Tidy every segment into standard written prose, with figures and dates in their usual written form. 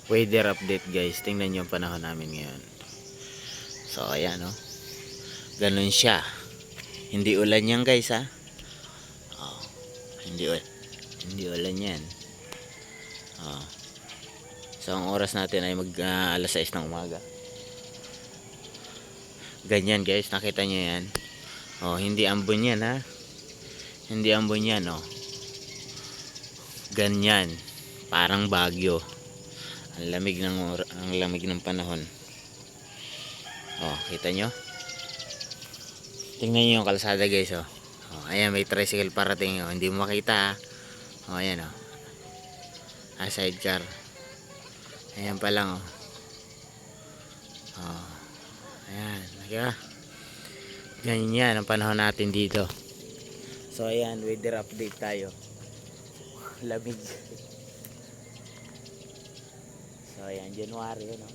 Weather update guys, tingnan nyo yung panahon namin ngayon. So ayan no, ganun siya. Hindi ulan yan guys ha. Oh, hindi ulan yan. Oh. So ang oras natin ay alas 6 ng umaga. Ganyan guys, nakita nyo yan. Oh, hindi ambon yan ha. Hindi ambon yan oh. Ganyan, parang bagyo. Ang lamig ng panahon. Oh, kita nyo? Tingnan nyo yung kalsada guys oh. Oh, ayan may tricycle parating oh. Hindi mo makita oh. Oh, ayan oh. Sidecar. Ayan pa lang oh. Oh. Ayan, nakita? Ganyan ang panahon natin dito. So ayan, weather update tayo. Lamig. So ayan, January no.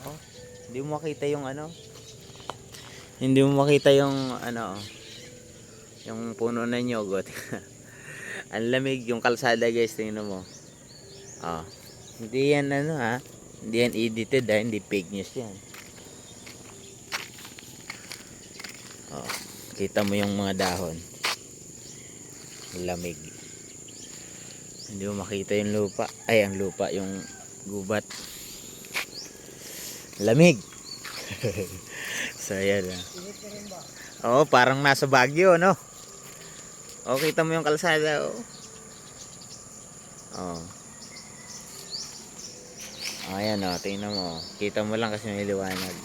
Oh, hindi mo makita yung ano. Hindi mo makita yung ano, yung puno na nyogot. Ang lamig yung kalsada guys, tingnan mo. Oh. Hindi yan ano ha. Hindi yan edited ha, hindi fake news yan. Oh, kita mo yung mga dahon. Lamig. Hindi mo makita yung lupa. Ay, ang lupa, yung gubat. Lamig. So ayan ha. Oo, parang nasa Baguio, no? O, kita mo yung kalsada, oh. Oh. Ayan, oh, tingnan mo. Kita mo lang kasi may liwanag.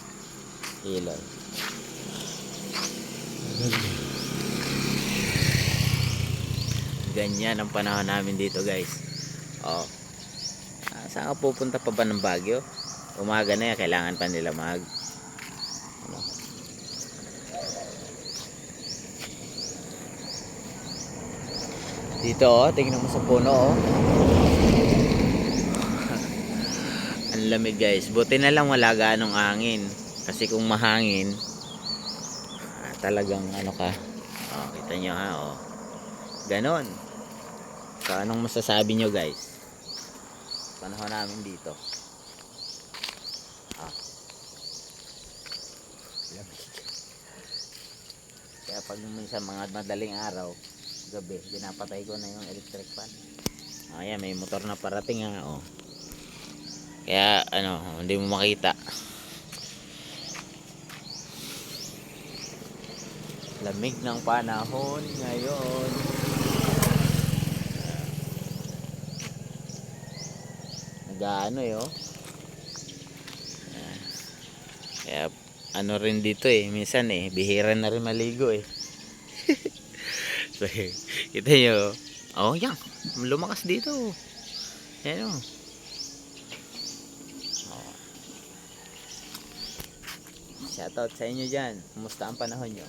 Ilaw. Ganyan ang panahon namin dito, guys. Oh. Saan ka pupunta pa ba ng Baguio? Umaga na yan, kailangan pa nila ano? Dito oh, tingnan mo sa puno oh. Ang lamig guys. Buti na lang wala ganong hangin. Kasi kung mahangin, talagang ano ka. Oh, kita nyo ha oh. Ganon. So anong masasabi nyo guys? Panahon namin dito. Ah. Lamig. Kaya pag minsan mga madaling araw, gabi, pinapatay ko na yung electric fan. Ayan, may motor na parating ha oh. Kaya ano, hindi mo makita. Lamig ng panahon ngayon. Nag-ano eh oh. Kaya ano rin dito eh, minsan eh, bihira na rin maligo eh. So, kita nyo, oh yan, lumakas dito. Ayan oh. Shoutout sa inyo dyan. Kumusta ang panahon nyo?